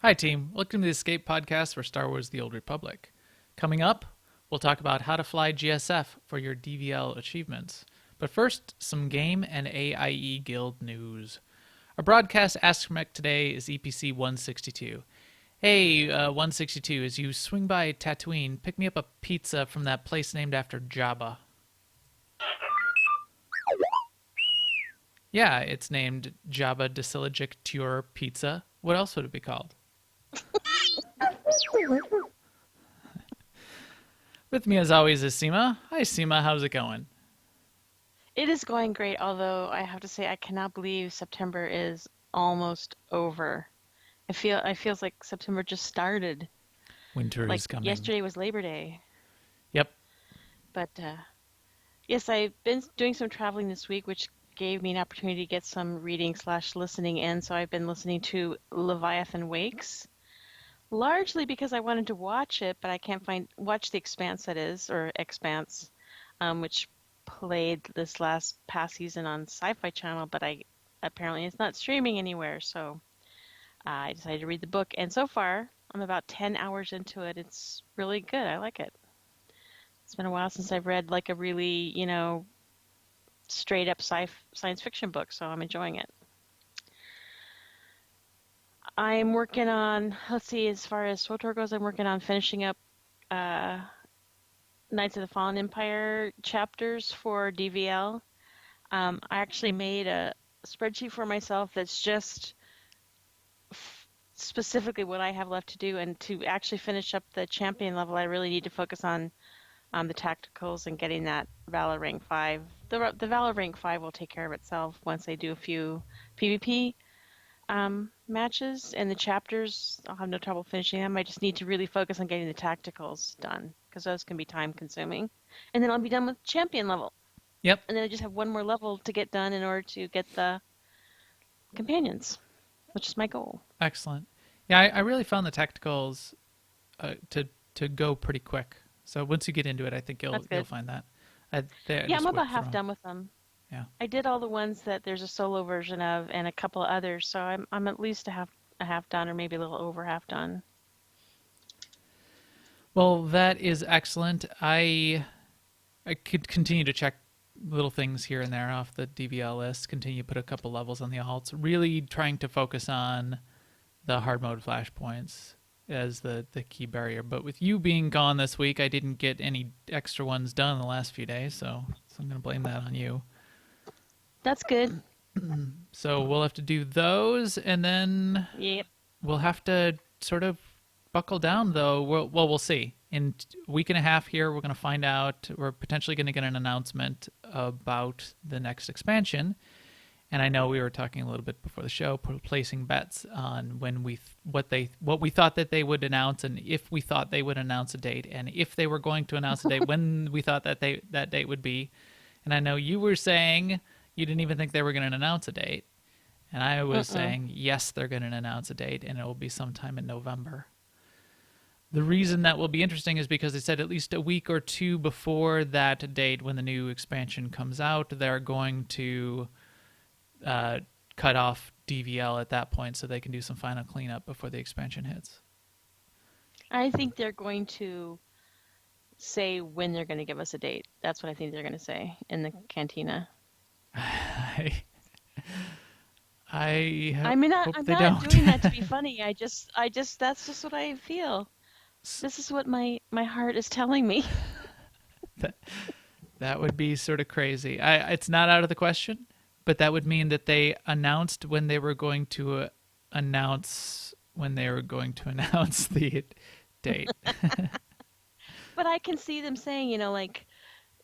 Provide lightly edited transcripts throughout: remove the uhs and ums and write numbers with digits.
Hi, team. Welcome to the Escape Podcast for Star Wars The Old Republic. Coming up, we'll talk about how to fly GSF for your DvL achievements. But first, some game and AIE Guild news. Our broadcast astromech today is EPC 162. Hey, 162, as you swing by Tatooine, pick me up a pizza from that place named after Jabba. Yeah, it's named Jabba Disilogic Tuer Pizza. What else would it be called? With me, as always, is Seema. Hi, Seema. How's it going? It is going great, although I have to say I cannot believe September is almost over. I feels like September just started. Winter Like is coming. yesterday was Labor Day. Yep. But yes, I've been doing some traveling this week, which gave me an opportunity to get some reading slash listening in. So I've been listening to Leviathan Wakes, largely because I wanted to watch it, but I can't watch The Expanse, that is, or Expanse, which played this last past season on Sci-Fi Channel, but I apparently it's not streaming anywhere, so I decided to read the book. And so far, I'm about 10 hours into it. It's really good. I like it. It's been a while since I've read like a really, straight up science fiction book, so I'm enjoying it. I'm working on, let's see, as far as SWTOR goes, I'm working on finishing up uh, Knights of the Fallen Empire chapters for DvL. I actually made a spreadsheet for myself that's just specifically what I have left to do. And to actually finish up the champion level, I really need to focus on the tacticals and getting that Valor rank 5. The Valor rank 5 will take care of itself once I do a few PvP matches. And the chapters, I'll have no trouble finishing them. I just need to really focus on getting the tacticals done because those can be time consuming. And then I'll be done with champion level. Yep. And then I just have one more level to get done in order to get the companions, which is my goal. Excellent. Yeah, I really found the tacticals to go pretty quick. So once you get into it, I think you'll That's you'll good. find that. I Yeah, I'm just about whipped through half them. done with them. Yeah. I did all the ones that there's a solo version of and a couple others, so I'm at least a half done or maybe a little over half done. Well, that is excellent. I could continue to check little things here and there off the DVL list. Continue to put a couple levels on the alts. Really trying to focus on the hard mode flashpoints as the key barrier. But with you being gone this week, I didn't get any extra ones done in the last few days, so I'm going to blame that on you. That's good. So we'll have to do those, and then Yep. we'll have to sort of buckle down, though. We'll see. In a week and a half here, we're going to find out. We're potentially going to get an announcement about the next expansion. And I know we were talking a little bit before the show, placing bets on what we thought that they would announce, and if we thought they would announce a date, and if they were going to announce a date, when we thought that date would be. And I know you were saying you didn't even think they were going to announce a date, and I was Mm-mm. saying yes, they're going to announce a date, and it will be sometime in November. The reason that will be interesting is because they said at least a week or two before that date, when the new expansion comes out, they're going to uh, cut off DVL at that point so they can do some final cleanup before the expansion hits. I think they're going to say when they're going to give us a date. That's what I think they're going to say in the cantina. I, I I mean, hope I'm they not don't. doing that to be funny. That's just what I feel. This is what my heart is telling me. that, that would be sort of crazy. It's not out of the question, but that would mean that they announced when they were going to announce announce the date. But I can see them saying, like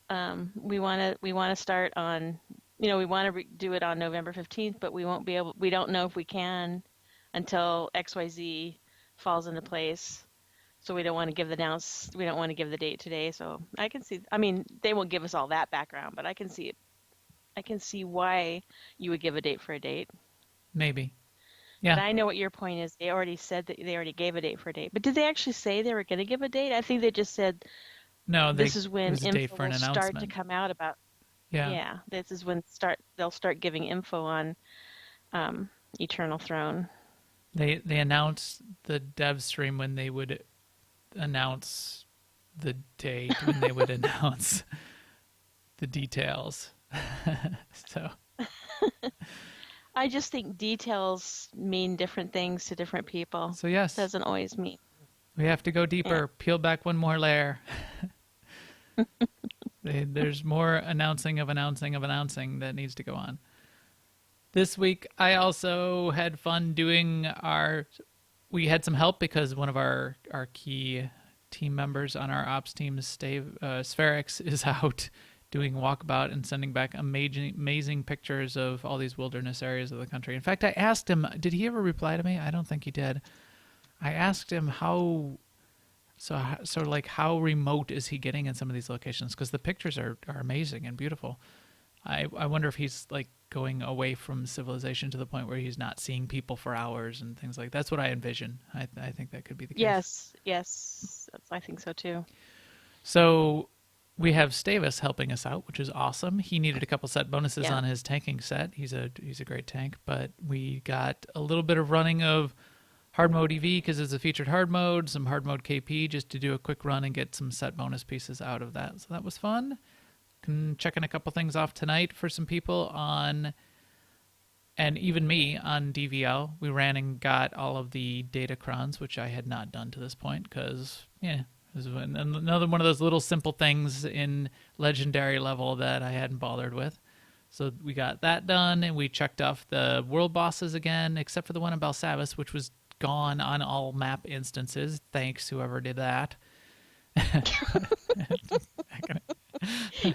we want to start on, we want to do it on November 15th, but we don't know if we can until XYZ falls into place. So we don't want to give the date today. So I can see, I mean, they won't give us all that background, but I can see why you would give a date for a date. Maybe. But Yeah. I know what your point is. They already said that they already gave a date for a date. But did they actually say they were going to give a date? I think they just said No, this it is when was a date info for an will start to announcement. come out about. Yeah. Yeah, this is when they'll start giving info on Eternal Throne. They announced the dev stream when they would announce the date, when they would announce the details. So I just think details mean different things to different people. so yes, Doesn't always mean. we have to go Yeah. deeper. Peel back one more layer. There's more announcing that needs to go on. This week, I also had fun doing our. We had some help because one of our key team members on our ops team, Spherix, is out doing walkabout and sending back amazing pictures of all these wilderness areas of the country. In fact, I asked him, did he ever reply to me? I don't think he did. I asked him so like how remote is he getting in some of these locations? Because the pictures are amazing and beautiful. I wonder if he's like going away from civilization to the point where he's not seeing people for hours and things like that's what I envision. I think that could be the case. Yes, yes, I think so too. So we have Stavis helping us out, which is awesome. He needed a couple set bonuses Yeah. on his tanking set. He's a great tank, but we got a little bit of running of hard mode EV because it's a featured hard mode, some hard mode KP just to do a quick run and get some set bonus pieces out of that. So that was fun. Checking a couple things off tonight for some people on, and even me on DvL. We ran and got all of the data crons, which I had not done to this point because, yeah, it was another one of those little simple things in legendary level that I hadn't bothered with. So we got that done, and we checked off the world bosses again, except for the one in Balsavis, which was gone on all map instances. Thanks, whoever did that.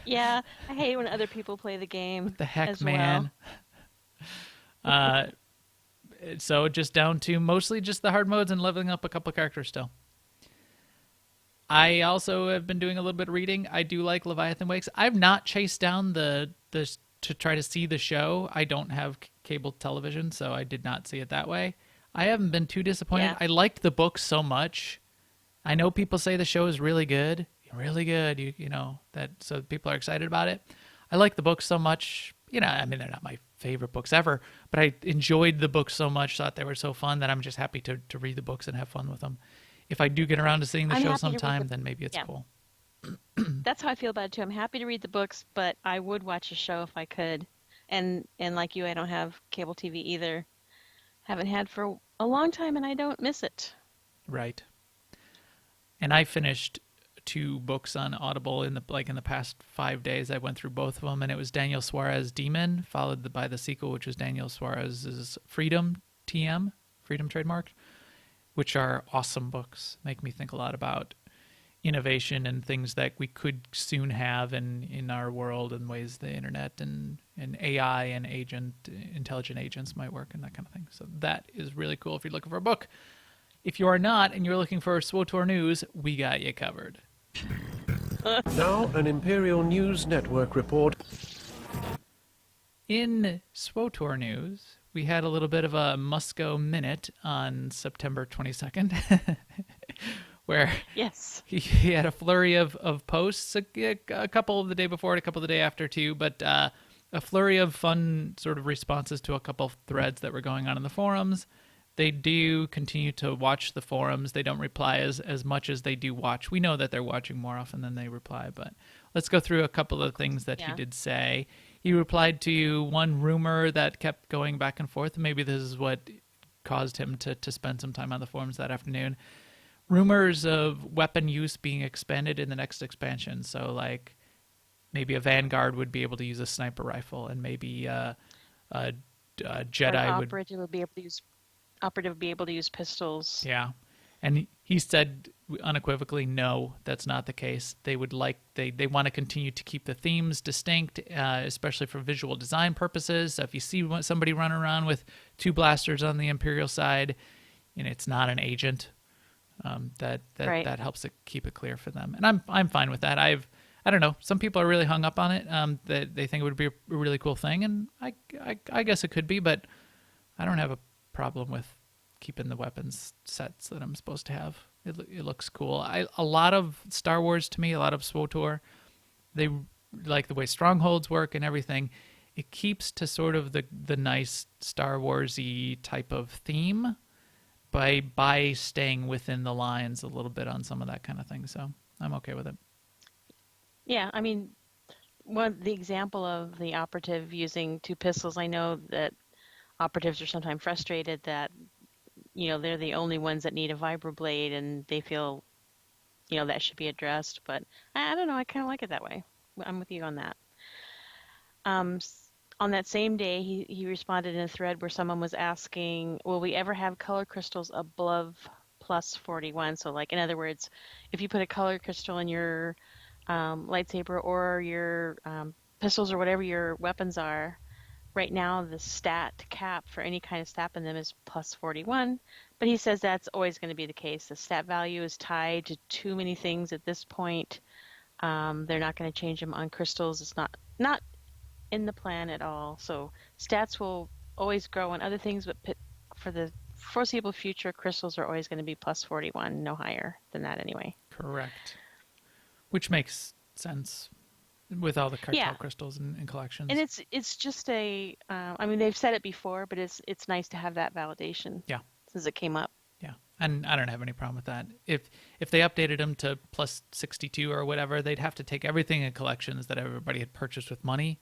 Yeah, I hate when other people play the game The heck, as man. well. So just down to mostly just the hard modes and leveling up a couple of characters still. I also have been doing a little bit of reading. I do like Leviathan Wakes. I've not chased down the to try to see the show. I don't have cable television, so I did not see it that way. I haven't been too disappointed. Yeah. I liked the book so much. I know people say the show is really good, really good. You know that, so people are excited about it. I like the book so much. You know, I mean, they're not my favorite books ever, but I enjoyed the books so much, thought they were so fun that I'm just happy to read the books and have fun with them. If I do get around to seeing the I'm show happy to read sometime, the then maybe it's Yeah, cool. that's how I feel about it too. I'm happy to read the books, but I would watch a show if I could. And like you, I don't have cable TV either. Haven't had for a long time, and I don't miss it. Right. And I finished two books on Audible in the past 5 days. I went through both of them, and it was Daniel Suarez Demon, followed by the sequel, which was Daniel Suarez's Freedom TM, Freedom Trademark, which are awesome books. Make me think a lot about innovation and things that we could soon have in our world and ways the internet and AI and intelligent agents might work and that kind of thing. So that is really cool if you're looking for a book. If you are not and you're looking for SWTOR news, we got you covered. Now, an Imperial News Network report. In SWTOR news, we had a little bit of a Musco minute on September 22nd, where Yes. he had a flurry of posts, a couple of the day before and a couple of the day after too, but a flurry of fun sort of responses to a couple of threads that were going on in the forums. They do continue to watch the forums. They don't reply as much as they do watch. We know that they're watching more often than they reply, but let's go through a couple of things that he Yeah. did say. He replied to one rumor that kept going back and forth. Maybe this is what caused him to spend some time on the forums that afternoon. Rumors of weapon use being expanded in the next expansion. So, like, maybe a Vanguard would be able to use a sniper rifle, and maybe a Or an Jedi would. operative would be able to use pistols. Yeah. And he said unequivocally, no, that's not the case. They would they want to continue to keep the themes distinct, especially for visual design purposes. So if you see somebody running around with two blasters on the Imperial side, and it's not an agent, Right. that helps it keep it clear for them. And I'm fine with that. I don't know. Some people are really hung up on it. That they think it would be a really cool thing, and I guess it could be, but I don't have a problem with keeping the weapons sets that I'm supposed to have. It looks cool. A lot of Star Wars to me, a lot of SWTOR, they like the way strongholds work and everything. It keeps to sort of the nice Star Wars-y type of theme. by staying within the lines a little bit on some of that kind of thing. So I'm okay with it. Yeah, I mean, the example of the operative using two pistols, I know that operatives are sometimes frustrated that, they're the only ones that need a vibroblade and they feel, that should be addressed. But I don't know, I kind of like it that way. I'm with you on that. On that same day, he responded in a thread where someone was asking, will we ever have color crystals above plus 41? So, like, in other words, if you put a color crystal in your lightsaber or your pistols or whatever your weapons are, right now the stat cap for any kind of stat in them is plus 41. But he says that's always going to be the case. The stat value is tied to too many things at this point. They're not going to change them on crystals. It's not in the plan at all. So stats will always grow on other things, but for the foreseeable future, crystals are always going to be plus 41, no higher than that anyway. Correct. Which makes sense with all the cartel Yeah. crystals and collections. And it's just I mean, they've said it before, but it's nice to have that validation. Yeah. Since it came up. Yeah. And I don't have any problem with that. If they updated them to plus 62 or whatever, they'd have to take everything in collections that everybody had purchased with money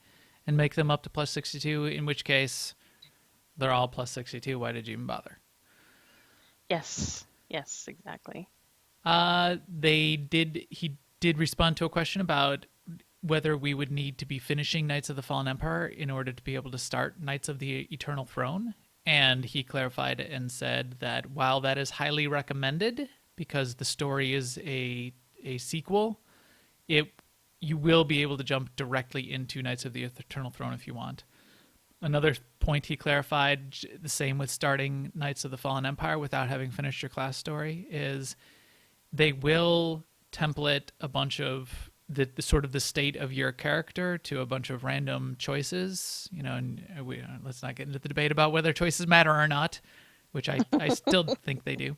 and make them up to plus 62, in which case they're all plus 62. Why did you even bother? Yes, exactly. He did respond to a question about whether we would need to be finishing Knights of the Fallen Empire in order to be able to start Knights of the Eternal Throne. And he clarified and said that while that is highly recommended because the story is a sequel, you will be able to jump directly into Knights of the Eternal Throne if you want. Another point he clarified, the same with starting Knights of the Fallen Empire without having finished your class story, is they will template a bunch of the sort of the state of your character to a bunch of random choices, and let's not get into the debate about whether choices matter or not, which I still think they do.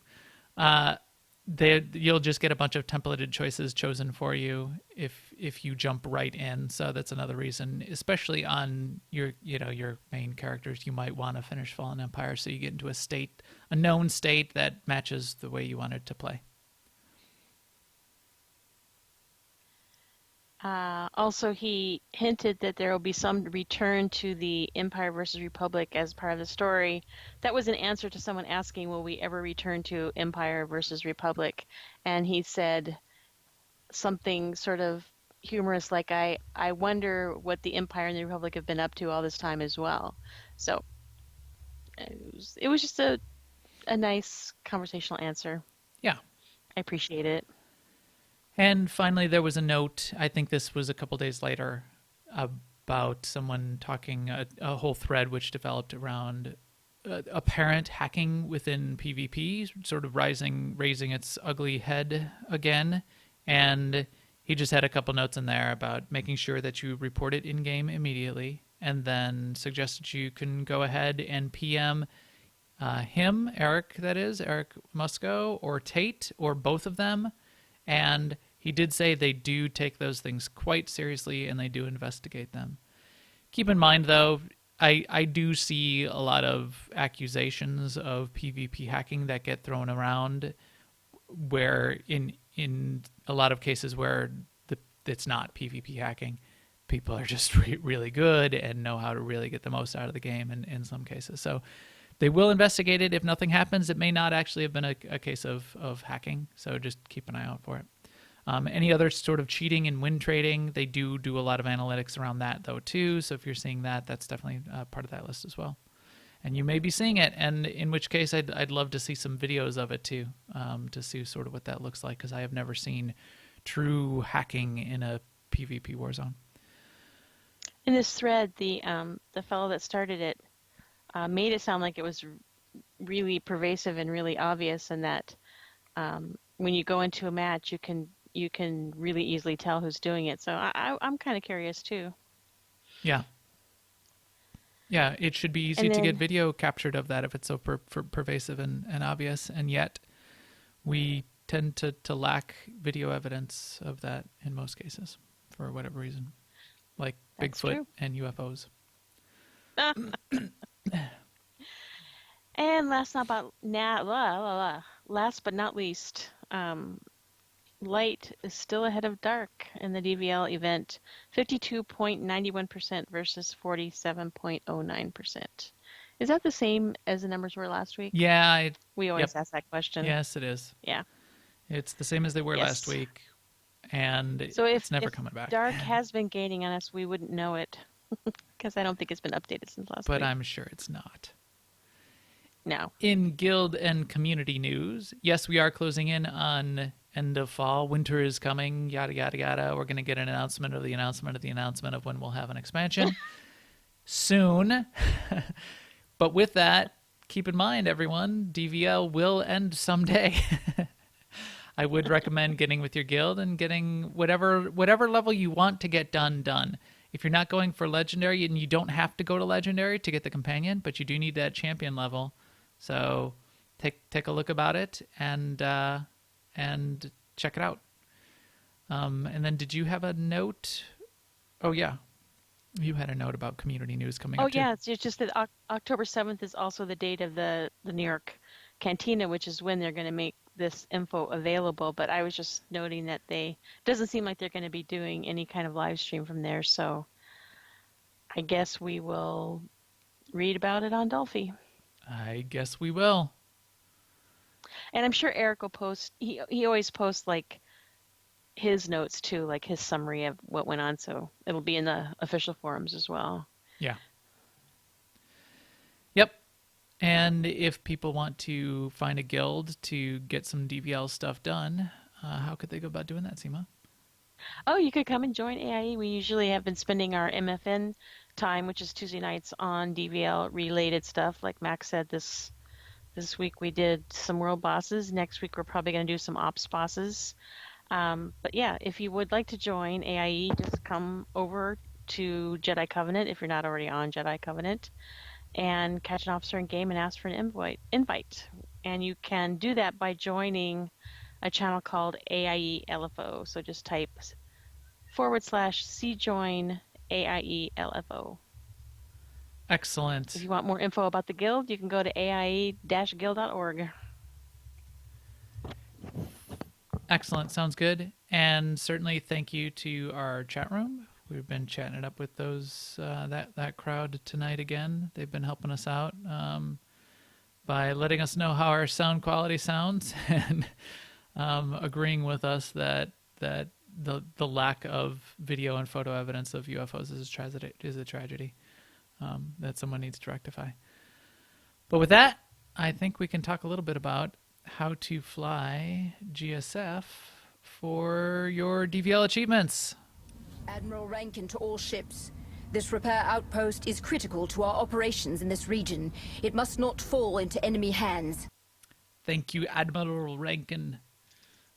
You'll just get a bunch of templated choices chosen for you if you jump right in. So that's another reason, especially on your main characters, you might want to finish Fallen Empire so you get into a known state that matches the way you wanted to play. Also, he hinted that there will be some return to the Empire versus Republic as part of the story. That was an answer to someone asking, will we ever return to Empire versus Republic? And he said something sort of humorous like, I wonder what the Empire and the Republic have been up to all this time as well. So it was just a nice conversational answer. Yeah. I appreciate it. And finally, there was a note, I think this was a couple days later, about someone talking, a whole thread which developed around apparent hacking within PvP, sort of raising its ugly head again. And he just had a couple notes in there about making sure that you report it in-game immediately, and then suggested you can go ahead and PM him, Eric Musco, or Tate, or both of them. And he did say they do take those things quite seriously and they do investigate them. Keep in mind, though, I do see a lot of accusations of PvP hacking that get thrown around where in a lot of cases where it's not PvP hacking. People are just really good and know how to really get the most out of the game in some cases. So they will investigate it. If nothing happens, it may not actually have been a case of hacking. So just keep an eye out for it. Any other sort of cheating and win trading, they do a lot of analytics around that, though, too. So if you're seeing that, that's definitely part of that list as well. And you may be seeing it, and in which case I'd love to see some videos of it, too, to see sort of what that looks like, because I have never seen true hacking in a PvP warzone. In this thread, the fellow that started it made it sound like it was really pervasive and really obvious, and that when you go into a match, you can really easily tell who's doing it. So I'm kind of curious too. Yeah. Yeah, it should be easy to get video captured of that if it's so pervasive and obvious, and yet we tend to lack video evidence of that in most cases for whatever reason, like Bigfoot and UFOs. And last but not least, light is still ahead of dark in the DVL event, 52.91% versus 47.09%. Is that the same as the numbers were last week? Yeah, We yep. always ask that question. Yes, it is. Yeah. It's the same as they were last Yes. week, and So it's never if coming back. dark has been gaining on us, we wouldn't know it because I don't think it's been updated since last But week. I'm sure it's not. No. In guild and community news, yes, we are closing in on end of fall. Winter is coming, yada, yada, yada. We're going to get an announcement of the announcement of the announcement of when we'll have an expansion soon. But with that, keep in mind, everyone, DVL will end someday. I would recommend getting with your guild and getting whatever level you want to get done. If you're not going for legendary, and you don't have to go to legendary to get the companion, but you do need that champion level. So take a look about it and check it out. And then did you have a note? Oh yeah, you had a note about community news coming Oh up too. yeah, it's just that October 7th is also the date of the New York Cantina, which is when they're going to make this info available. But I was just noting that doesn't seem like they're going to be doing any kind of live stream from there. So I guess we will read about it on Dolphy. I guess we will. And I'm sure Eric will post, he always posts like his notes too, like his summary of what went on. So it'll be in the official forums as well. Yeah. Yep. And if people want to find a guild to get some DVL stuff done, how could they go about doing that, Seema? Oh, you could come and join AIE. We usually have been spending our MFN time, which is Tuesday nights, on DVL related stuff. Like Max said, this week we did some world bosses. Next week we're probably going to do some ops bosses. But yeah, if you would like to join AIE, just come over to Jedi Covenant if you're not already on Jedi Covenant, and catch an officer in game and ask for an invite. And you can do that by joining a channel called AIE LFO. So just type /cjoin AIE LFO. Excellent. If you want more info about the guild, you can go to aie-guild.org. Excellent. Sounds good. And certainly thank you to our chat room. We've been chatting it up with those that crowd tonight again. They've been helping us out by letting us know how our sound quality sounds and agreeing with us that the lack of video and photo evidence of UFOs is a tragedy that someone needs to rectify. But with that, I think we can talk a little bit about how to fly GSF for your DVL achievements. Admiral Rankin to all ships. This repair outpost is critical to our operations in this region. It must not fall into enemy hands. Thank you, Admiral Rankin.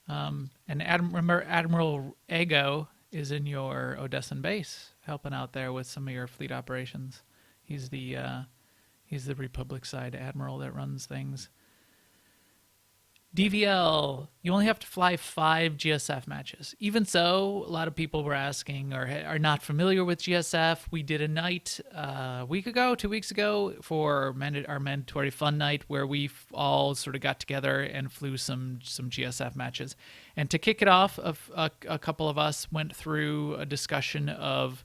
And remember, Admiral Ego is in your Odessan base, helping out there with some of your fleet operations. He's the Republic side admiral that runs things. DVL, you only have to fly 5 GSF matches. Even so, a lot of people were asking or are not familiar with GSF. We did a night a week ago, 2 weeks ago, for our mandatory fun night where we all sort of got together and flew some GSF matches. And to kick it off, a couple of us went through a discussion of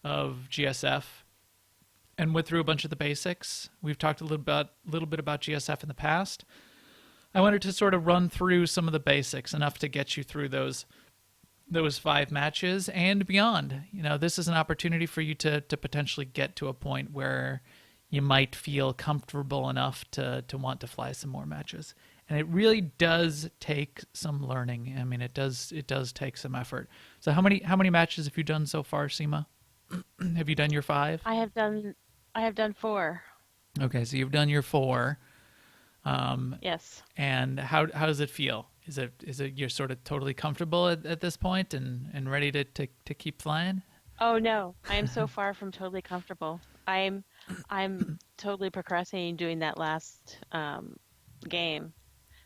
GSF and went through a bunch of the basics. We've talked a little bit about GSF in the past. I wanted to sort of run through some of the basics, enough to get you through those 5 matches and beyond. You know, this is an opportunity for you to potentially get to a point where you might feel comfortable enough to want to fly some more matches. And it really does take some learning. I mean, it does take some effort. So how many matches have you done so far, Seema? Have you done your 5? I have done 4. Okay, so you've done your 4. Yes. And how does it feel? Is it you're sort of totally comfortable at this point and ready to keep flying? Oh no, I am so far from totally comfortable. I'm totally procrastinating doing that last game.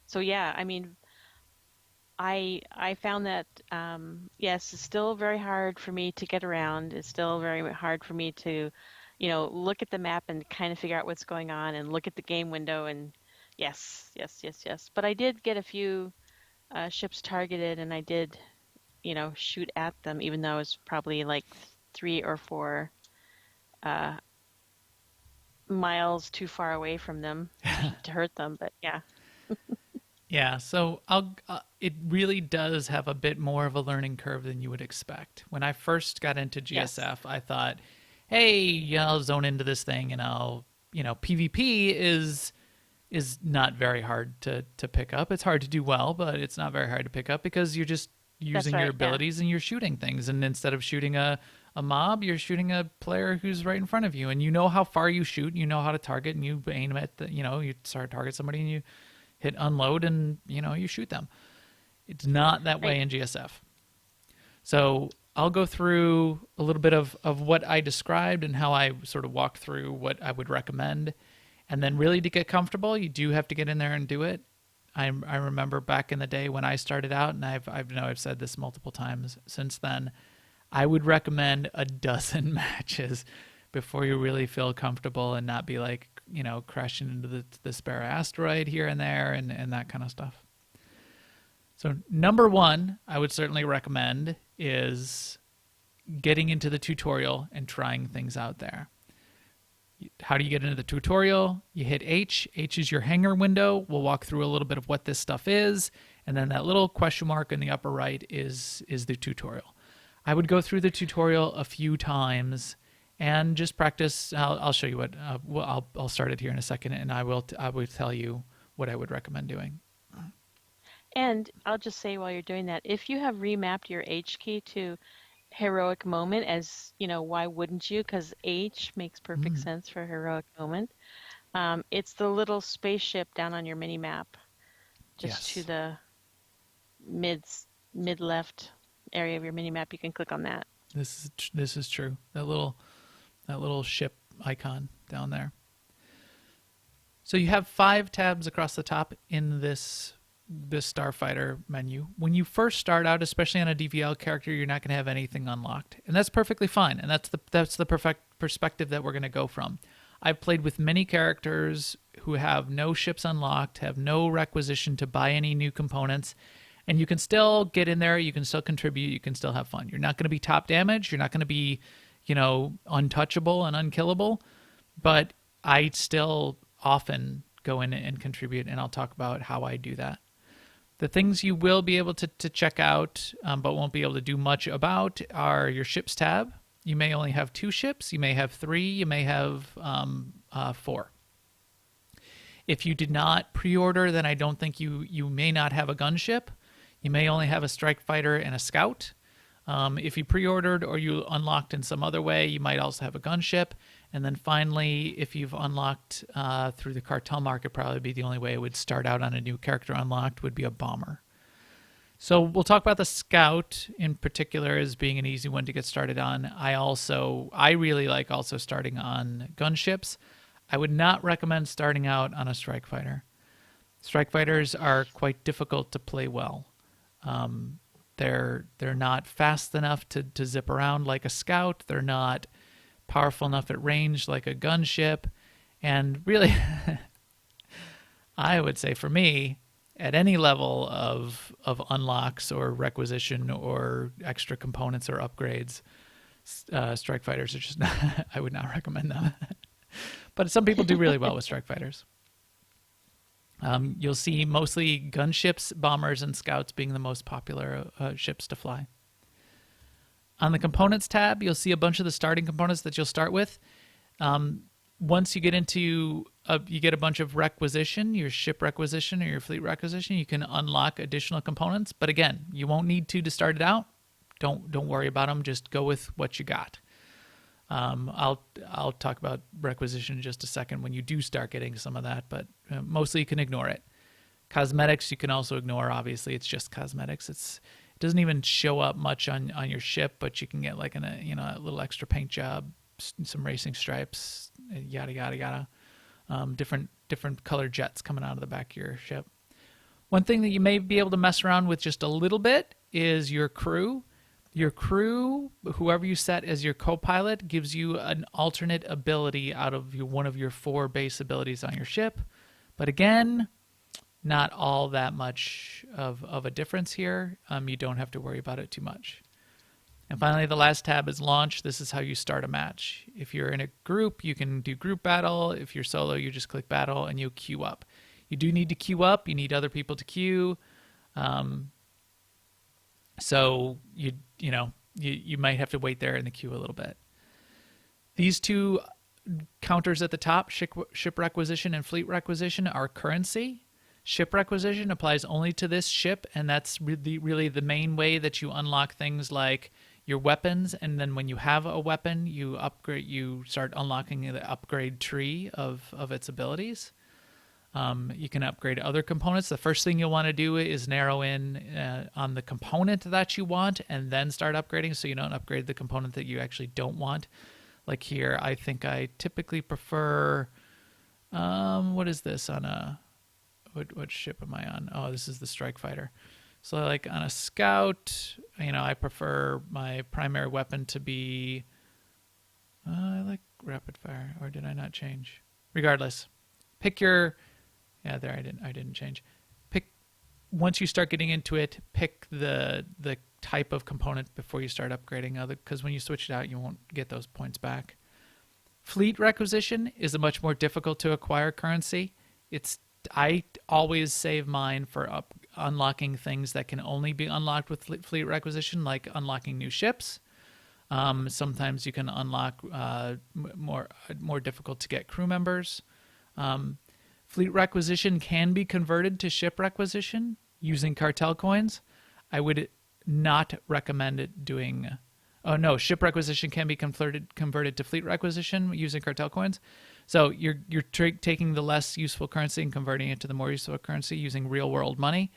So yeah, I mean, I found that yes, it's still very hard for me to get around. It's still very hard for me to look at the map and kind of figure out what's going on and look at the game window and yes, yes, yes, yes. But I did get a few ships targeted and I did, shoot at them, even though I was probably like 3 or 4 miles too far away from them to hurt them. But yeah. Yeah, so it really does have a bit more of a learning curve than you would expect. When I first got into Yes. GSF, I thought, hey, I'll zone into this thing and PvP is not very hard to pick up. It's hard to do well, but it's not very hard to pick up because you're just using right, your yeah. abilities and you're shooting things. And instead of shooting a mob, you're shooting a player who's right in front of you. And you know how far you shoot, you know how to target, and you aim at you start to target somebody and you hit unload and you shoot them. It's not that way Right. in GSF. So I'll go through a little bit of what I described and how I sort of walked through what I would recommend. And then really to get comfortable, you do have to get in there and do it. I remember back in the day when I started out, and I've said this multiple times since then, I would recommend a dozen matches before you really feel comfortable and not be like, crashing into the spare asteroid here and there and that kind of stuff. So number one, I would certainly recommend is getting into the tutorial and trying things out there. How do you get into the tutorial? You hit H. H is your hangar window. We'll walk through a little bit of what this stuff is. And then that little question mark in the upper right is the tutorial. I would go through the tutorial a few times and just practice. I'll show you what. I'll start it here in a second, and I will tell you what I would recommend doing. And I'll just say while you're doing that, if you have remapped your H key to heroic moment, as why wouldn't you? Because H makes perfect sense for heroic moment. It's the little spaceship down on your mini map, just Yes. to the mid left area of your mini map. You can click on that. This is true. That little ship icon down there. So you have 5 tabs across the top in this Starfighter menu. When you first start out, especially on a DvL character, you're not going to have anything unlocked, and that's perfectly fine. And that's the perfect perspective that we're going to go from. I've played with many characters who have no ships unlocked, have no requisition to buy any new components, and you can still get in there. You can still contribute. You can still have fun. You're not going to be top damage. You're not going to be, untouchable and unkillable. But I still often go in and contribute, and I'll talk about how I do that. The things you will be able to check out, but won't be able to do much about, are your ships tab. You may only have 2 ships. You may have 3. You may have 4. If you did not pre-order, then I don't think you may not have a gunship. You may only have a strike fighter and a scout. If you pre-ordered or you unlocked in some other way, you might also have a gunship. And then finally, if you've unlocked through the cartel market, probably be the only way it would start out on a new character unlocked would be a bomber. So we'll talk about the scout in particular as being an easy one to get started on. I really like also starting on gunships. I would not recommend starting out on a strike fighter. Strike fighters are quite difficult to play well. They're not fast enough to zip around like a scout. They're not powerful enough at range like a gunship. And really, I would say for me, at any level of unlocks or requisition or extra components or upgrades, strike fighters are just not, I would not recommend them. But some people do really well with strike fighters. You'll see mostly gunships, bombers, and scouts being the most popular ships to fly. On the components tab, you'll see a bunch of the starting components that you'll start with. Once you get into, you get a bunch of requisition, your ship requisition or your fleet requisition, you can unlock additional components. But again, you won't need to start it out. Don't worry about them. Just go with what you got. I'll talk about requisition in just a second when you do start getting some of that, but mostly you can ignore it. Cosmetics you can also ignore. Obviously, it's just cosmetics. It doesn't even show up much on your ship, but you can get like a little extra paint job, some racing stripes, yada yada yada. Different colored jets coming out of the back of your ship. One thing that you may be able to mess around with just a little bit is your crew. Your crew, whoever you set as your co-pilot, gives you an alternate ability out of one of your 4 base abilities on your ship. But again, not all that much of a difference here. You don't have to worry about it too much. And finally, the last tab is launch. This is how you start a match. If you're in a group, you can do group battle. If you're solo, you just click battle and you queue up. You do need to queue up. You need other people to queue. So you might have to wait there in the queue a little bit. These 2 counters at the top, ship requisition and fleet requisition, are currency. Ship requisition applies only to this ship, and that's really the main way that you unlock things like your weapons. And then when you have a weapon, you start unlocking the upgrade tree of its abilities. You can upgrade other components. The first thing you'll want to do is narrow in on the component that you want and then start upgrading, so you don't upgrade the component that you actually don't want. Like here, I think I typically prefer, what is this on a, what ship am I on? Oh, this is the Strike Fighter. So like on a Scout, I prefer my primary weapon to be, I like rapid fire, or did I not change? Regardless, pick your, yeah, there I didn't change. Once you start getting into it, pick the type of component before you start upgrading because when you switch it out, you won't get those points back. Fleet requisition is a much more difficult to acquire currency. I always save mine for unlocking things that can only be unlocked with fleet requisition, like unlocking new ships. Sometimes you can unlock more difficult to get crew members. Fleet requisition can be converted to ship requisition using cartel coins. I would not recommend it doing. Oh no, ship requisition can be converted to fleet requisition using cartel coins. So you're taking the less useful currency and converting it to the more useful currency using real world money.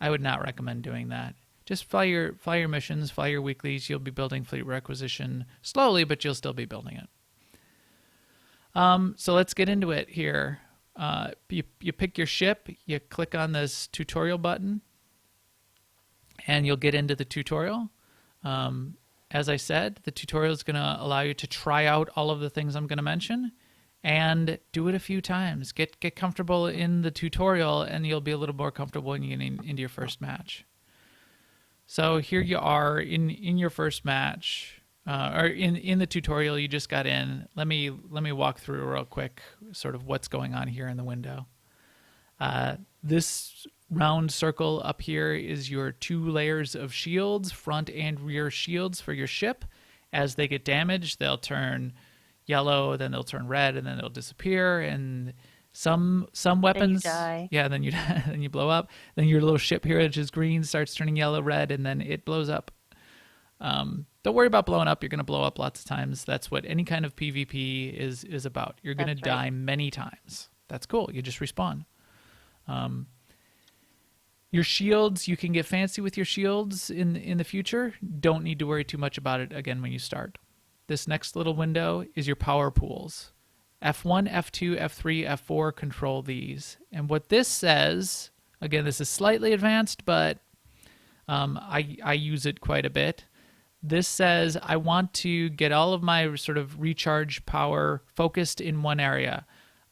I would not recommend doing that. Just fly your missions, fly your weeklies. You'll be building fleet requisition slowly, but you'll still be building it. So let's get into it here. You pick your ship, you click on this tutorial button, and you'll get into the tutorial. As I said, the tutorial is going to allow you to try out all of the things I'm going to mention and do it a few times. Get comfortable in the tutorial, and you'll be a little more comfortable when you get into your first match. So here you are in your first match. Or in the tutorial you just got in. Let me walk through real quick sort of what's going on here in the window. This round circle up here is your 2 layers of shields, front and rear shields for your ship. As they get damaged, they'll turn yellow, then they'll turn red, and then they'll disappear. And some weapons, then you die. Yeah, then you blow up. Then your little ship here, which is green, starts turning yellow, red, and then it blows up. Don't worry about blowing up. You're going to blow up lots of times. That's what any kind of PvP is about. You're going to die many times. That's cool. You just respawn. Your shields, you can get fancy with your shields in the future. Don't need to worry too much about it again when you start. This next little window is your power pools. F1, F2, F3, F4 control these. And what this says, again, this is slightly advanced, but I use it quite a bit. This says I want to get all of my sort of recharge power focused in one area.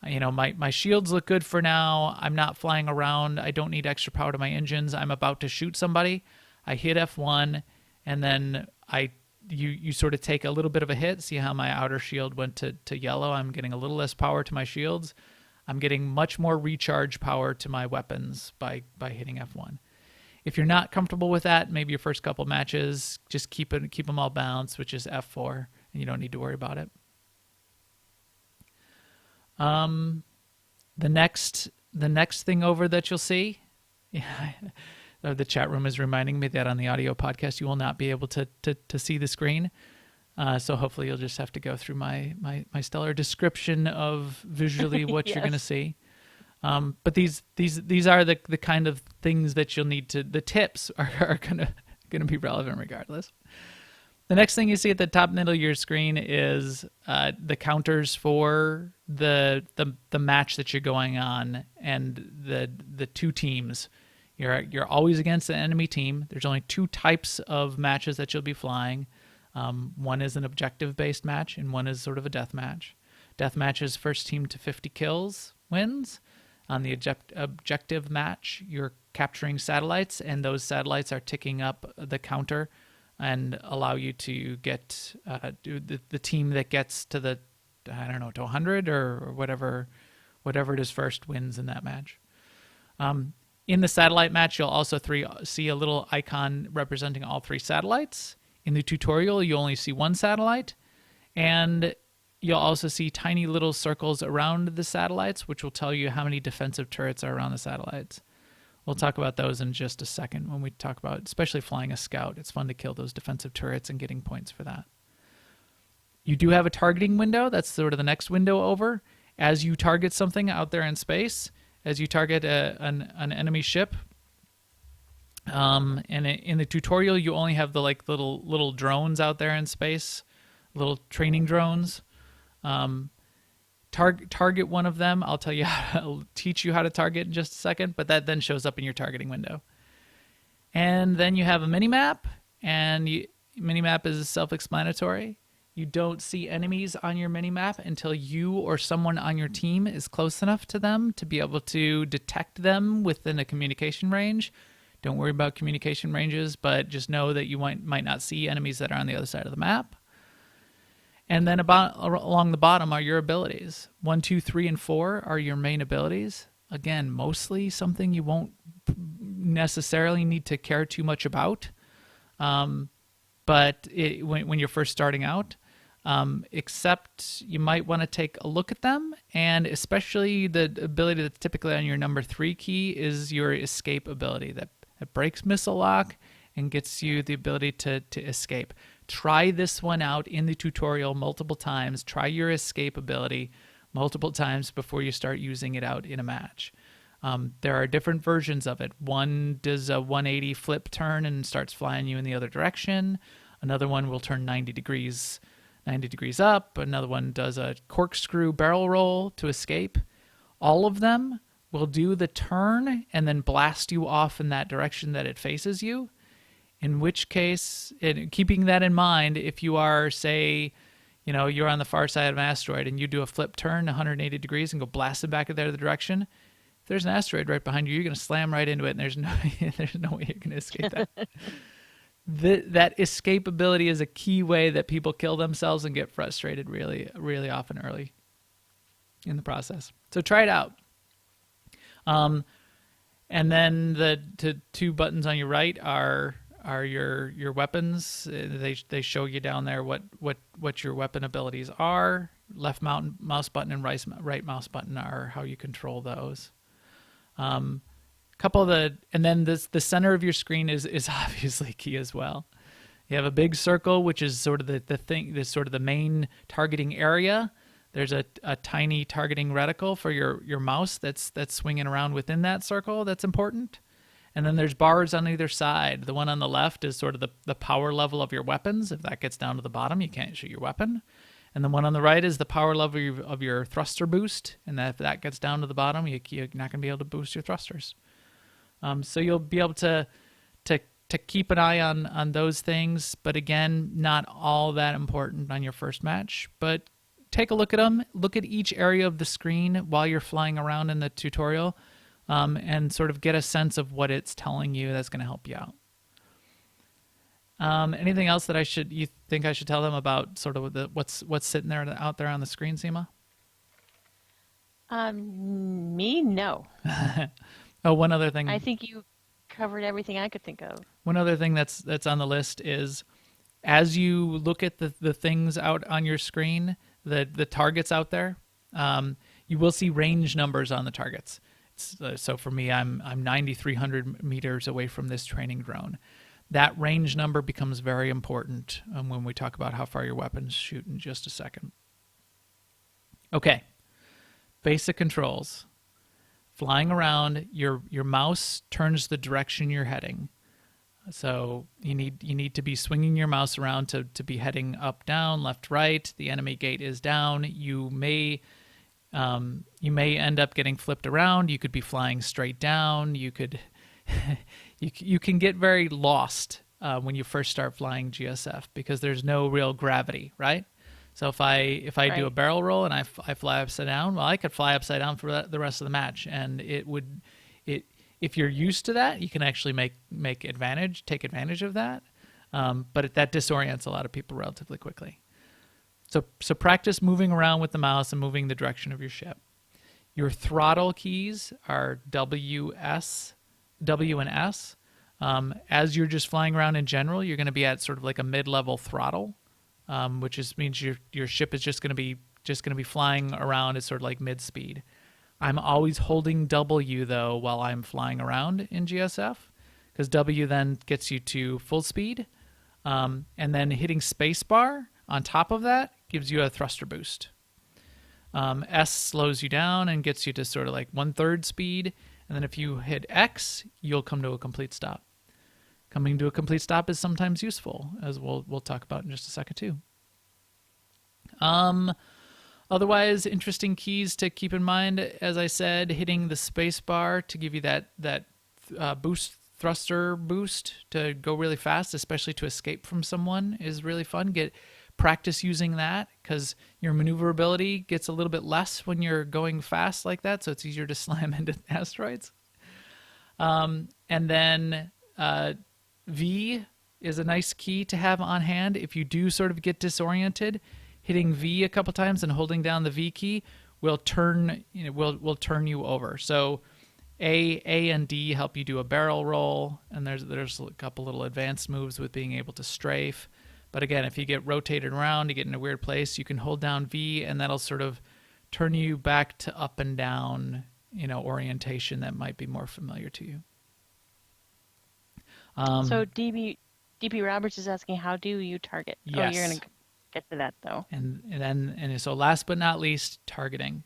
My shields look good for now. I'm not flying around. I don't need extra power to my engines. I'm about to shoot somebody. I hit F1, and then you sort of take a little bit of a hit. See how my outer shield went to yellow? I'm getting a little less power to my shields. I'm getting much more recharge power to my weapons by hitting F1. If you're not comfortable with that, maybe your first couple matches, just keep them all balanced, which is F4, and you don't need to worry about it. The next thing over that you'll see, the chat room is reminding me that on the audio podcast you will not be able to see the screen. So hopefully you'll just have to go through my stellar description of visually what Yes. you're going to see. But these are the kind of things that you'll need to. The tips are gonna be relevant regardless. The next thing you see at the top middle of your screen is the counters for the match that you're going on and the 2 teams. You're always against an enemy team. There's only 2 types of matches that you'll be flying. One is an objective-based match, and one is sort of a death match. Death match is first team to 50 kills wins. On the objective match, you're capturing satellites, and those satellites are ticking up the counter and allow you to get the team that gets to the, I don't know, to 100 or whatever it is first wins in that match. In the satellite match, you'll also see a little icon representing all 3 satellites. In the tutorial, you only see 1 satellite, and you'll also see tiny little circles around the satellites, which will tell you how many defensive turrets are around the satellites. We'll talk about those in just a second when we talk about, especially flying a scout. It's fun to kill those defensive turrets and getting points for that. You do have a targeting window. That's sort of the next window over. As you target something out there in space, as you target an enemy ship, and in the tutorial, you only have the little drones out there in space, little training drones. Target one of them. I'll teach you how to target in just a second, but that then shows up in your targeting window. And then you have a mini-map, and mini-map is self-explanatory. You don't see enemies on your mini-map until you or someone on your team is close enough to them to be able to detect them within a communication range. Don't worry about communication ranges, but just know that you might not see enemies that are on the other side of the map. And then along the bottom are your abilities. 1, 2, 3, and 4 are your main abilities. Again, mostly something you won't necessarily need to care too much about. But when you're first starting out, except you might want to take a look at them, and especially the ability that's typically on your number 3 key is your escape ability that breaks missile lock and gets you the ability to escape. Try this one out in the tutorial multiple times. Try your escape ability multiple times before you start using it out in a match. There are different versions of it. One does a 180 flip turn and starts flying you in the other direction. Another one will turn 90 degrees up. Another one does a corkscrew barrel roll to escape. All of them will do the turn and then blast you off in that direction that it faces you. In which case, keeping that in mind, if you are, say, you're on the far side of an asteroid and you do a flip turn 180 degrees and go blasting back in the other direction, if there's an asteroid right behind you, you're going to slam right into it, and there's no way you're going to escape that. That escape ability is a key way that people kill themselves and get frustrated really, really often early in the process. So try it out. And then the 2 buttons on your right are your weapons. They show you down there what your weapon abilities are. Left mouse button and right mouse button are how you control those. And then the center of your screen is obviously key as well. You have a big circle, which is sort of the main targeting area. There's a tiny targeting reticle for your mouse that's swinging around within that circle. That's important. And then there's bars on either side. The one on the left is sort of the power level of your weapons. If that gets down to the bottom, you can't shoot your weapon. And the one on the right is the power level of your thruster boost. And if that gets down to the bottom, you're not going to be able to boost your thrusters. So you'll be able to keep an eye on those things. But again, not all that important on your first match. But take a look at them. Look at each area of the screen while you're flying around in the tutorial. And sort of get a sense of what it's telling you that's going to help you out. Anything else that you think I should tell them about sort of what's sitting there out there on the screen, Seema? Me, no. Oh, one other thing. I think you covered everything I could think of. One other thing that's on the list is, as you look at the things out on your screen, the targets out there, you will see range numbers on the targets. So for me, I'm 9,300 meters away from this training drone. That range number becomes very important when we talk about how far your weapons shoot in just a second. Okay, basic controls. Flying around, your mouse turns the direction you're heading. So you need to be swinging your mouse around to be heading up, down, left, right. The enemy gate is down. You may end up getting flipped around. You could be flying straight down. You could you can get very lost when you first start flying GSF because there's no real gravity, right? So if I do a Right. barrel roll and I fly upside down, well, I could fly upside down for the rest of the match, and it if you're used to that, you can actually take advantage of that. But that disorients a lot of people relatively quickly. So practice moving around with the mouse and moving the direction of your ship. Your throttle keys are W and S. As you're just flying around in general, you're going to be at sort of like a mid-level throttle, which means your ship is just going to be flying around at sort of like mid-speed. I'm always holding W though while I'm flying around in GSF, because W then gets you to full speed, and then hitting spacebar on top of that gives you a thruster boost. S slows you down and gets you to sort of like 1/3 speed. And then if you hit X, you'll come to a complete stop. Coming to a complete stop is sometimes useful, as we'll talk about in just a second too. Otherwise, interesting keys to keep in mind, as I said, hitting the space bar to give you that thruster boost to go really fast, especially to escape from someone, is really fun. Get practice using that because your maneuverability gets a little bit less when you're going fast like that, so it's easier to slam into asteroids. And then V is a nice key to have on hand if you do sort of get disoriented. Hitting V a couple times and holding down the V key will turn you over. So A and D help you do a barrel roll, and there's a couple little advanced moves with being able to strafe. But again, if you get rotated around, you get in a weird place, you can hold down V, and that'll sort of turn you back to up and down, orientation that might be more familiar to you. So DB Roberts is asking, how do you target? Yes. Oh, you're going to get to that though. And so last but not least, targeting.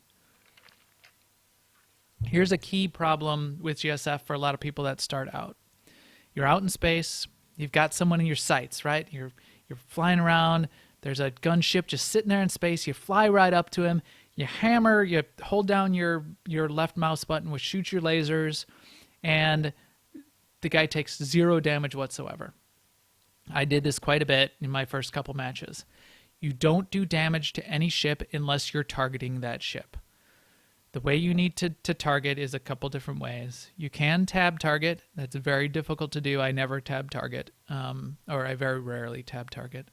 Here's a key problem with GSF for a lot of people that start out. You're out in space, you've got someone in your sights, right? You're flying around, there's a gunship just sitting there in space, you fly right up to him, you hold down your left mouse button, which shoots your lasers, and the guy takes 0 damage whatsoever. I did this quite a bit in my first couple matches. You don't do damage to any ship unless you're targeting that ship. The way you need to target is a couple different ways. You can tab target. That's very difficult to do. I never tab target, or I very rarely tab target.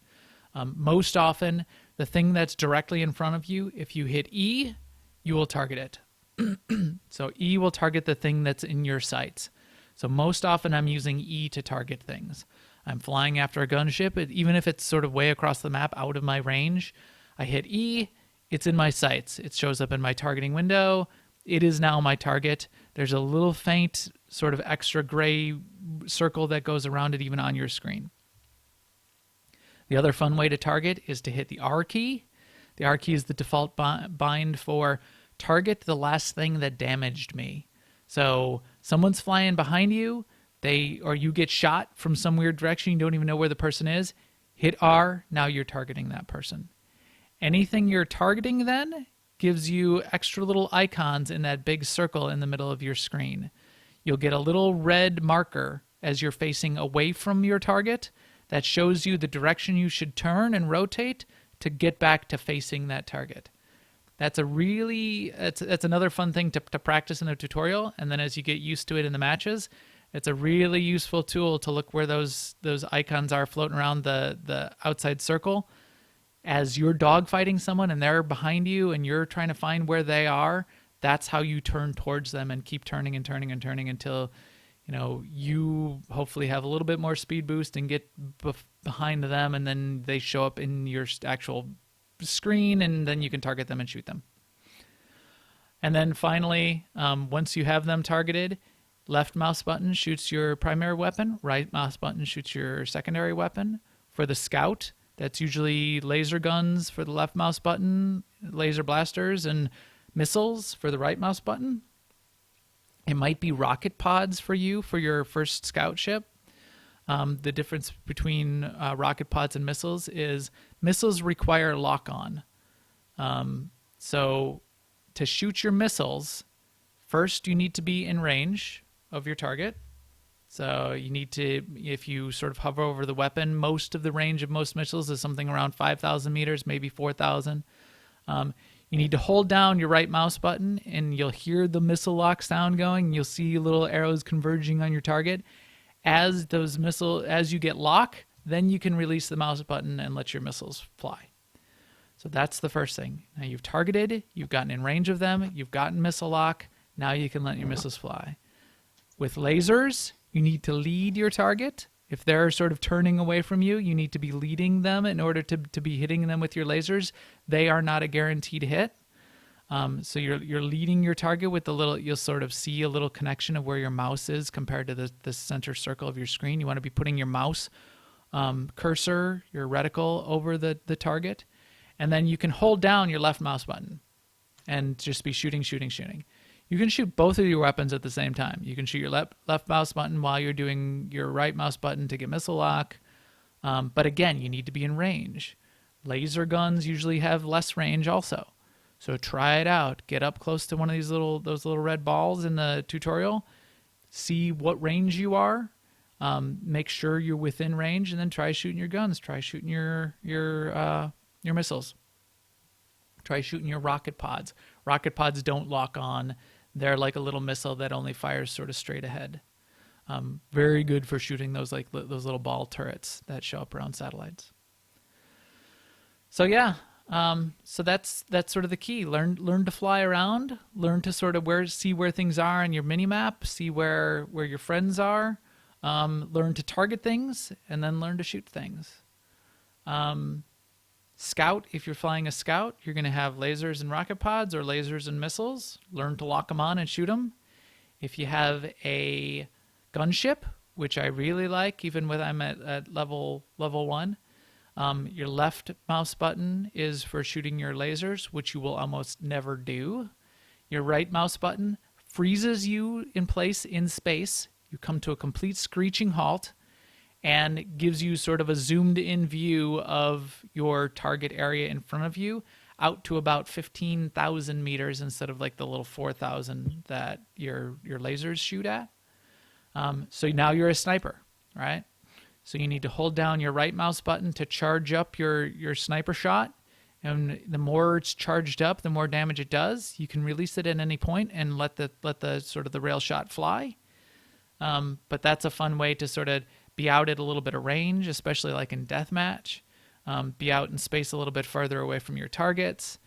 Most often, the thing that's directly in front of you, if you hit E, you will target it. So E will target the thing that's in your sights. So most often I'm using E to target things. I'm flying after a gunship, even if it's sort of way across the map out of my range, I hit E, it's in my sights. It shows up in my targeting window. It is now my target. There's a little faint sort of extra gray circle that goes around it even on your screen. The other fun way to target is to hit the R key. The R key is the default bind for target the last thing that damaged me. So someone's flying behind you, or you get shot from some weird direction, you don't even know where the person is, hit R, now you're targeting that person. Anything you're targeting then gives you extra little icons in that big circle in the middle of your screen. You'll get a little red marker as you're facing away from your target that shows you the direction you should turn and rotate to get back to facing that target. That's another fun thing to practice in the tutorial, and then as you get used to it in the matches, it's a really useful tool to look where those icons are floating around the outside circle. As you're dogfighting someone and they're behind you and you're trying to find where they are, that's how you turn towards them and keep turning and turning and turning until you hopefully have a little bit more speed boost and get behind them, and then they show up in your actual screen, and then you can target them and shoot them. And then finally, once you have them targeted, left mouse button shoots your primary weapon, right mouse button shoots your secondary weapon. For the scout, that's usually laser guns for the left mouse button, laser blasters, and missiles for the right mouse button. It might be rocket pods for you for your first scout ship. The difference between rocket pods and missiles is missiles require lock-on. So to shoot your missiles, first you need to be in range of your target. So you need to, if you sort of hover over the weapon, most of the range of most missiles is something around 5,000 meters, maybe 4,000. You need to hold down your right mouse button, and you'll hear the missile lock sound going. You'll see little arrows converging on your target. As you get lock, then you can release the mouse button and let your missiles fly. So that's the first thing. Now you've targeted, you've gotten in range of them, you've gotten missile lock. Now you can let your missiles fly. With lasers, you need to lead your target. If they're sort of turning away from you, you need to be leading them in order to be hitting them with your lasers. They are not a guaranteed hit. So you're leading your target with the little, you'll sort of see a little connection of where your mouse is compared to the center circle of your screen. You want to be putting your mouse cursor, your reticle over the target. And then you can hold down your left mouse button and just be shooting. You can shoot both of your weapons at the same time. You can shoot your left mouse button while you're doing your right mouse button to get missile lock. But again, you need to be in range. Laser guns usually have less range also. So try it out. Get up close to one of those little red balls in the tutorial. See what range you are. Make sure you're within range, and then try shooting your guns. Try shooting your missiles. Try shooting your rocket pods. Rocket pods don't lock on. They're like a little missile that only fires sort of straight ahead. Very good for shooting those little ball turrets that show up around satellites. So yeah, so that's sort of the key. Learn to fly around. Learn to sort of see where things are on your mini map. See where your friends are. Learn to target things, and then learn to shoot things. Scout, if you're flying a scout, you're going to have lasers and rocket pods or lasers and missiles. Learn to lock them on and shoot them. If you have a gunship, which I really like, even when I'm at level 1, your left mouse button is for shooting your lasers, which you will almost never do. Your right mouse button freezes you in place in space. You come to a complete screeching halt, and gives you sort of a zoomed in view of your target area in front of you out to about 15,000 meters instead of like the little 4,000 that your lasers shoot at. So now you're a sniper, right? So you need to hold down your right mouse button to charge up your sniper shot. And the more it's charged up, the more damage it does. You can release it at any point and let the sort of the rail shot fly. But that's a fun way to sort of be out at a little bit of range, especially like in deathmatch. Be out in space a little bit farther away from your targets,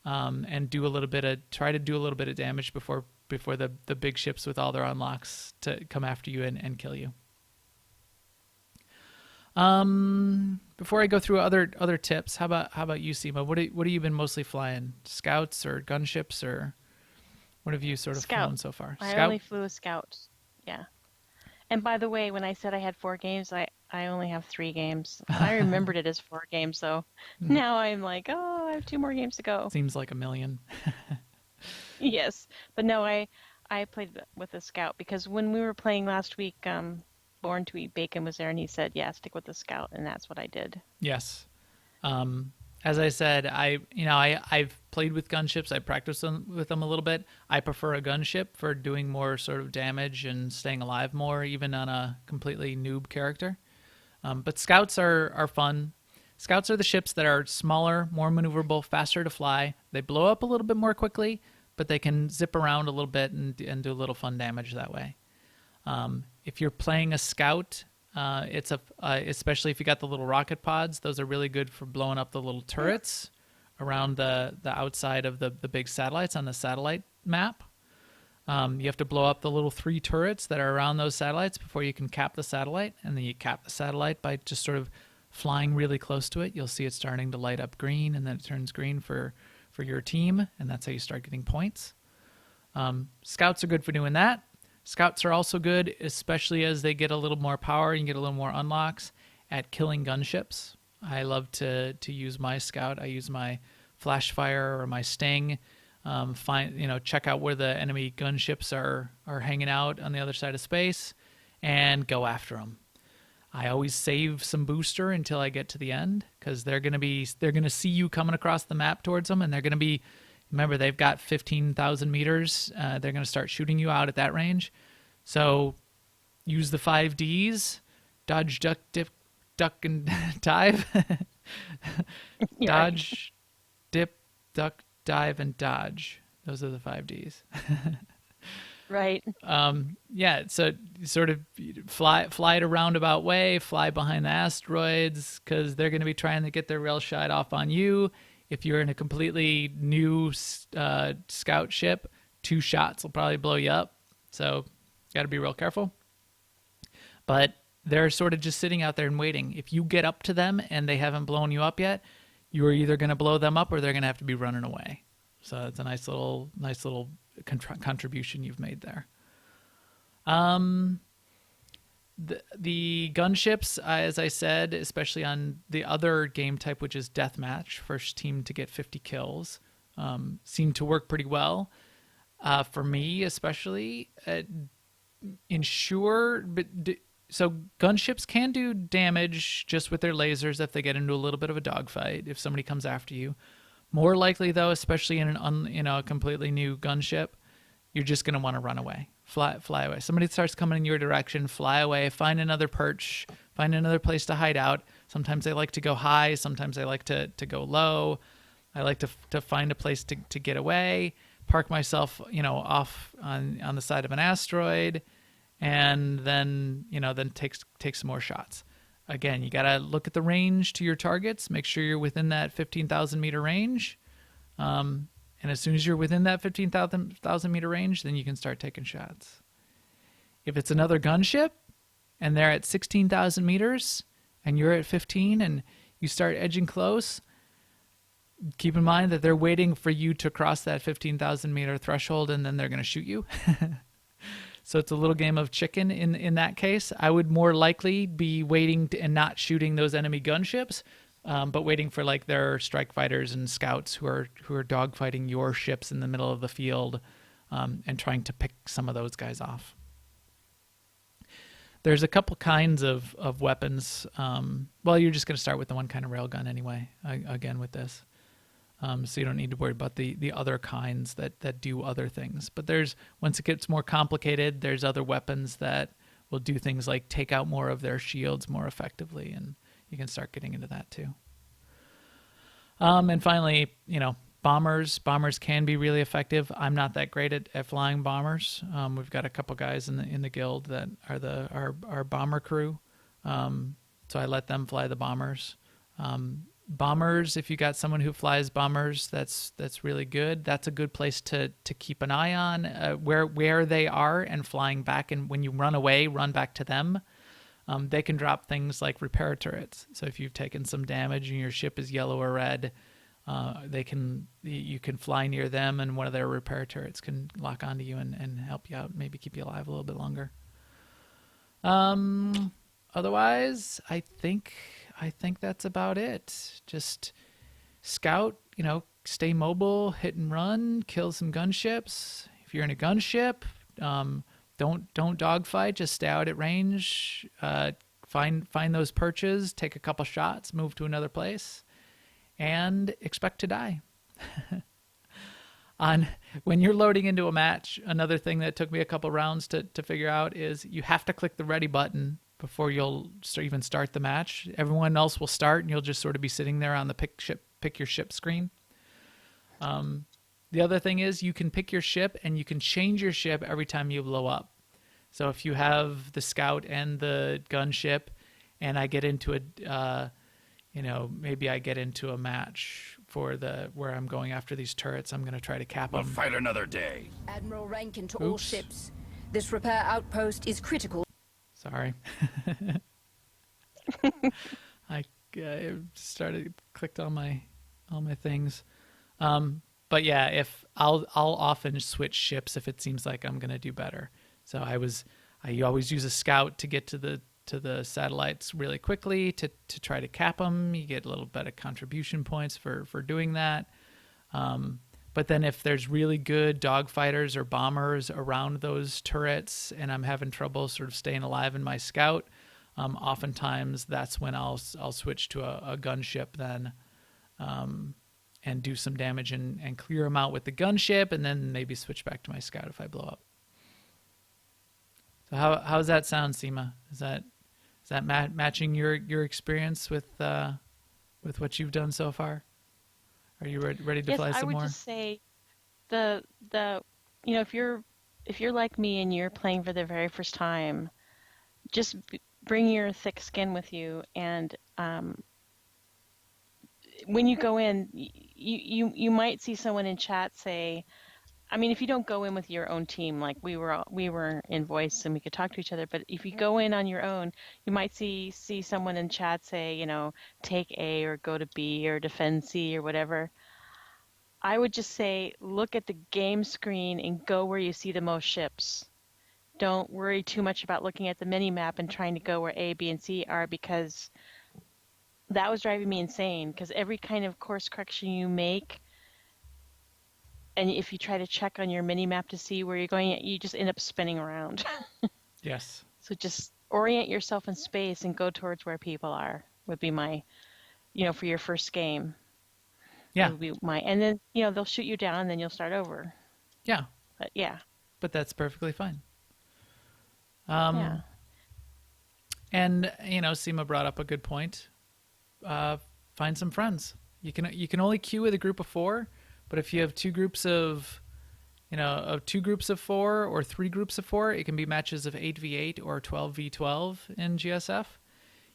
and try to do a little bit of damage before the big ships with all their unlocks to come after you and kill you. Before I go through other tips, how about you, Seema? What have you been mostly flying? Scouts or gunships, or what have you sort of flown so far? I only flew a Scout. Yeah. And by the way, when I said I had 4 games, I only have 3 games. I remembered it as 4 games, so now I'm like, oh, I have 2 more games to go. Seems like a million. Yes, but no, I played with a Scout because when we were playing last week, Born to Eat Bacon was there, and he said, yeah, stick with the Scout, and that's what I did. Yes. As I said, I've played with gunships. I practiced with them a little bit. I prefer a gunship for doing more sort of damage and staying alive more, even on a completely noob character. But scouts are fun. Scouts are the ships that are smaller, more maneuverable, faster to fly. They blow up a little bit more quickly, but they can zip around a little bit and do a little fun damage that way. If you're playing a scout, especially if you got the little rocket pods, those are really good for blowing up the little turrets around the outside of the big satellites on the satellite map. You have to blow up the little 3 turrets that are around those satellites before you can cap the satellite, and then you cap the satellite by just sort of flying really close to it. You'll see it starting to light up green, and then it turns green for your team, and that's how you start getting points. Scouts are good for doing that. Scouts are also good, especially as they get a little more power and get a little more unlocks, at killing gunships. I love to use my Scout. I use my flash fire or my sting. Check out where the enemy gunships are hanging out on the other side of space, and go after them. I always save some booster until I get to the end, because they're gonna see you coming across the map towards them, and they're gonna be. Remember, they've got 15,000 meters. They're going to start shooting you out at that range. So use the 5 Ds: dodge, duck, dip, duck, and dive. Yeah, right. Dodge, dip, duck, dive, and dodge. Those are the 5 Ds. Right. Yeah, so you sort of fly it a roundabout way, fly behind the asteroids, because they're going to be trying to get their rail shot off on you. If you're in a completely new scout ship, 2 shots will probably blow you up. So got to be real careful. But they're sort of just sitting out there and waiting. If you get up to them and they haven't blown you up yet, you're either going to blow them up or they're going to have to be running away. So it's a nice little contribution you've made there. The gunships, as I said, especially on the other game type, which is deathmatch, first team to get 50 kills, seem to work pretty well. For me, especially, ensure... So gunships can do damage just with their lasers if they get into a little bit of a dogfight, if somebody comes after you. More likely, though, especially in a completely new gunship, you're just going to want to run away. Fly away. Somebody starts coming in your direction, fly away, find another perch, find another place to hide out. Sometimes they like to go high. Sometimes they like to go low. I like to find a place to get away, park myself, off on the side of an asteroid, and then take some more shots. Again, you got to look at the range to your targets. Make sure you're within that 15,000 meter range. And as soon as you're within that 15,000 meter range, then you can start taking shots. If it's another gunship and they're at 16,000 meters and you're at 15 and you start edging close, keep in mind that they're waiting for you to cross that 15,000 meter threshold and then they're going to shoot you. So it's a little game of chicken in that case. I would more likely be waiting and not shooting those enemy gunships, but waiting for like their strike fighters and scouts who are dogfighting your ships in the middle of the field, and trying to pick some of those guys off. There's a couple kinds of weapons. Well, you're just going to start with the one kind of railgun anyway, again with this. So you don't need to worry about the other kinds that do other things. But once it gets more complicated, there's other weapons that will do things like take out more of their shields more effectively, and you can start getting into that too. And finally, bombers. Bombers can be really effective. I'm not that great at flying bombers. We've got a couple guys in the guild that are our bomber crew. So I let them fly the bombers. Bombers, if you got someone who flies bombers, that's really good. That's a good place to keep an eye on where they are and flying back. And when you run away, run back to them. They can drop things like repair turrets. So if you've taken some damage and your ship is yellow or red, you can fly near them and one of their repair turrets can lock onto you and help you out, maybe keep you alive a little bit longer. Otherwise, I think that's about it. Just scout, stay mobile, hit and run, kill some gunships. If you're in a gunship, don't dogfight. Just stay out at range. Find those perches, take a couple shots, move to another place, and expect to die. When you're loading into a match, another thing that took me a couple rounds to figure out is you have to click the ready button before you'll even start the match. Everyone else will start, and you'll just sort of be sitting there on the pick your ship screen. The other thing is you can pick your ship, and you can change your ship every time you blow up. So if you have the scout and the gunship, and I get into maybe I get into a match where I'm going after these turrets, I'm going to try to cap them. We'll fight another day. Admiral Rankin to all ships. This repair outpost is critical. Sorry. I clicked on all my things. But yeah, if I'll often switch ships if it seems like I'm going to do better. So I always use a scout to get to the satellites really quickly to try to cap them. You get a little bit of contribution points for doing that. But then if there's really good dogfighters or bombers around those turrets and I'm having trouble sort of staying alive in my scout, oftentimes that's when I'll switch to a gunship then, and do some damage and clear them out with the gunship, and then maybe switch back to my scout if I blow up. So how's that sound, Seema? Is that matching your experience with what you've done so far? Are you ready to Yes, fly I some would more? just say the you know, if you're like me and you're playing for the very first time, just bring your thick skin with you, and when you go in, you might see someone in chat say, I mean, if you don't go in with your own team, like we were in voice and we could talk to each other, but if you go in on your own, you might see someone in chat say, take A or go to B or defend C or whatever. I would just say, look at the game screen and go where you see the most ships. Don't worry too much about looking at the mini map and trying to go where A, B, and C are, because that was driving me insane. Because every kind of course correction you make, and if you try to check on your mini map to see where you're going, you just end up spinning around. Yes. So just orient yourself in space and go towards where people are, would be my, for your first game. That Yeah. would be my, and then, they'll shoot you down and then you'll start over. Yeah. But yeah, But that's perfectly fine. yeah. And Seema brought up a good point. Find some friends. You can only queue with a group of 4, but if you have two groups of 4 or 3 groups of 4, it can be matches of 8v8 or 12v12 in GSF.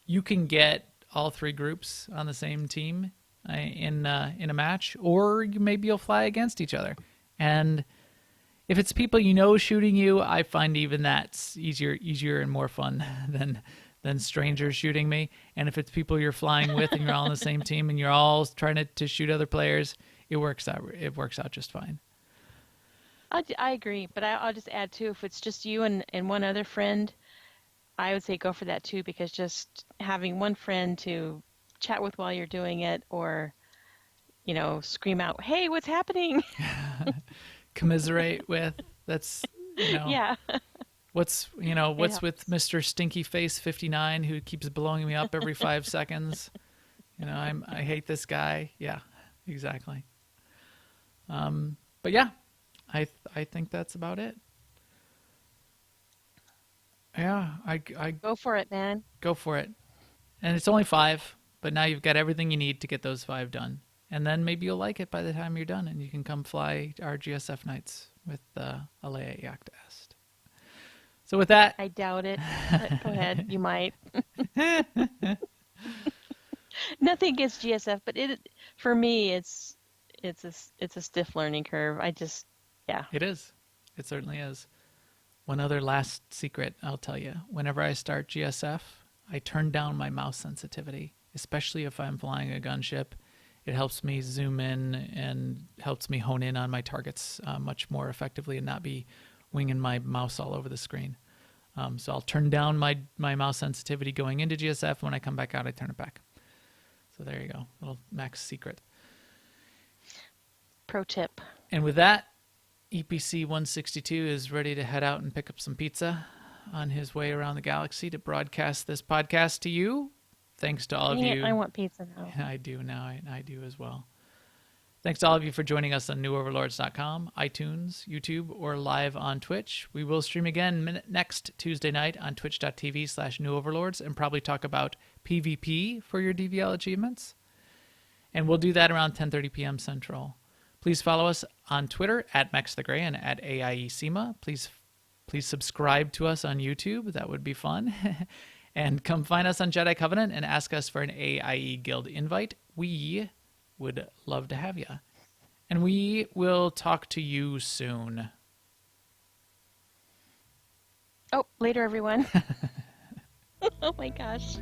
You can get all 3 groups on the same team in a match, or maybe you'll fly against each other. And if it's people shooting you, I find even that's easier and more fun than strangers shooting me. And if it's people you're flying with and you're all on the same team and you're all trying to shoot other players, it works out just fine. I agree, but I'll just add too, if it's just you and one other friend, I would say go for that too, because just having one friend to chat with while you're doing it, or, scream out, "Hey, what's happening?" Commiserate with. That's Yeah. what's with helps. Mr. Stinky Face 59 who keeps blowing me up every 5 seconds. I hate this guy. Yeah, exactly. But yeah, I think that's about it. Yeah, I Go for it, man. go for it. And it's only 5, but now you've got everything you need to get those 5 done. And then maybe you'll like it by the time you're done, and you can come fly our GSF nights with Alea Yacht Est. So with that, I doubt it. But go ahead. You might. Nothing against GSF, but for me, it's a stiff learning curve. Yeah. it is. It certainly is. One other last secret I'll tell you. Whenever I start GSF, I turn down my mouse sensitivity, especially if I'm flying a gunship. It helps me zoom in and helps me hone in on my targets much more effectively and not be winging my mouse all over the screen. So I'll turn down my mouse sensitivity going into GSF. When I come back out, I turn it back. So there you go. Little Max secret. Pro tip. And with that, EPC 162 is ready to head out and pick up some pizza on his way around the galaxy to broadcast this podcast to you. Thanks to all of you. I want pizza now. I do now. I do as well. Thanks to all of you for joining us on newoverlords.com, iTunes, YouTube, or live on Twitch. We will stream again next Tuesday night on twitch.tv/newoverlords and probably talk about PvP for your DvL achievements. And we'll do that around 10:30 p.m. Central. Please follow us on Twitter at MaxTheGray and at AIESEMA. Please subscribe to us on YouTube. That would be fun. And come find us on Jedi Covenant and ask us for an AIE Guild invite. We would love to have you. And we will talk to you soon. Oh, later, everyone. Oh my gosh.